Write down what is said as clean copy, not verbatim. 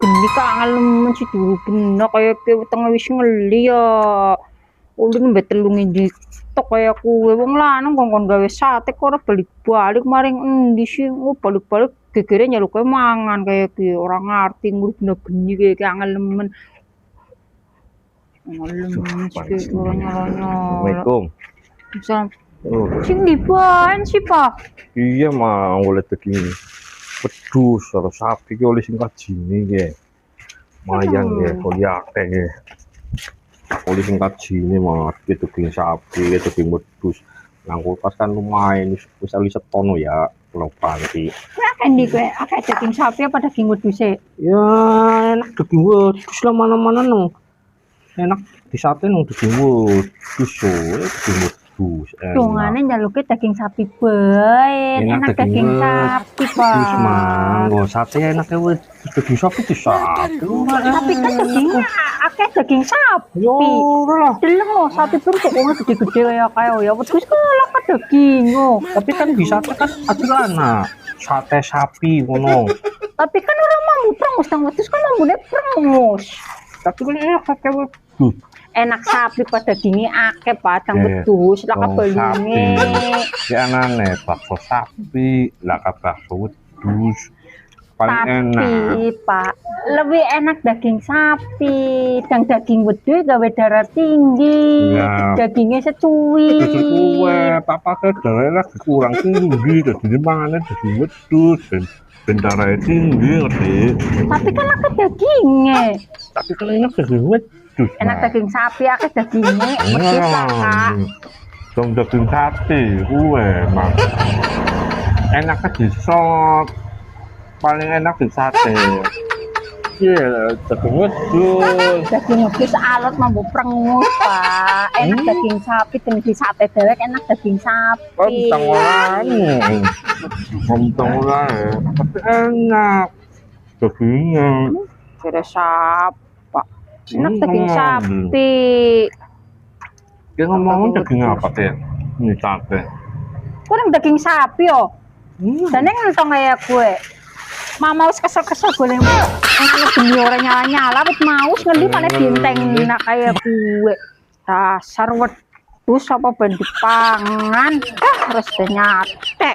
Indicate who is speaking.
Speaker 1: geni kangen lemen si dulu bener kayak ke tengah wis ngeli ya. Ulun mbek telung tok kaya kuwe wong lanang kongkon gawe sate kok ora balik-balik maring endi sih balik-balik gegere nyeluk kowe mangan kaya ki ora ngerti ngurus bener geni kaya kangen lemen. Ora nyala-nyala.
Speaker 2: Assalamualaikum.
Speaker 1: Misal
Speaker 2: Oh,
Speaker 1: sing dibaen sih, Pak.
Speaker 2: iya mah oleh daging pedus atau sapi ki oleh sing kajine ki. Mayan ya, oli akeh ya. Oli sing kajine mah daging sapi, daging pedus. Nang kulkas kan lumayan wis ali setono ya, kelopan ki.
Speaker 1: Akeh ndi kowe, akeh daging sapi apa daging wedhus?
Speaker 2: Ya enak daging wedhus lah mana-mana nang. Enak di sate nang daging wedhus so, daging wedhus.
Speaker 1: Dongane njaluke daging sapi bae, enak daging sapi, Pak.
Speaker 2: Wis manggo sate enak daging sapi di sate.
Speaker 1: Tapi kan dagingnya akeh daging sapi.
Speaker 2: Yo lah.
Speaker 1: Deleng loh, sapi pun pokoknya gede-gede kayak ya wedhus kalah ke daging.
Speaker 2: Tapi kan di sate kan aturana. Sate sapi ngono.
Speaker 1: Tapi kan orang mampu prengus, tang wedhus kan mambune prengus.
Speaker 2: Tapi kan enak pakai wedhus.
Speaker 1: Enak sapi pada dagingnya akeh padang wedhus lah kebelinge.
Speaker 2: Ya anane bakso sapi, lah bakso wedhus. Paling enak.
Speaker 1: Tapi Pak, lebih enak daging sapi, dan daging wedhus gawe darah tinggi.
Speaker 2: Ya.
Speaker 1: Dagingnya secuwi.
Speaker 2: Kuwe, papa ke darahnya kurang tinggi, jadi mangane daging wedhus dan darahnya tinggi ngerti.
Speaker 1: Tapi kan akeh dagingnya.
Speaker 2: Tapi kan enak daging wedhus.
Speaker 1: Enak daging sapi akeh dagingnya, wedhus lah Kak.
Speaker 2: Dong daging sapi kuwe emang. Enaknya di sop. Paling enak di sate. Iya, daging wedhus.
Speaker 1: Daging wedhus alot mambu prengus, Pak. Enak daging sapi dan di sate dewek enak daging sapi.
Speaker 2: Kontong wae. Tapi enak. Dagingnya.
Speaker 1: Kira sapa? Enak daging sapi.
Speaker 2: Dia ngomong daging apa teh? Ini sate.
Speaker 1: Kurang daging sapi yo. Dan yang nonton kayak gue. Mama wis kesel-kesel gue nih. Enak geni ora nyala-nyala, wis mau ngendi mana binteng nak kayak gue. Dasar wedhus apa ben dipangan. Harus nyate.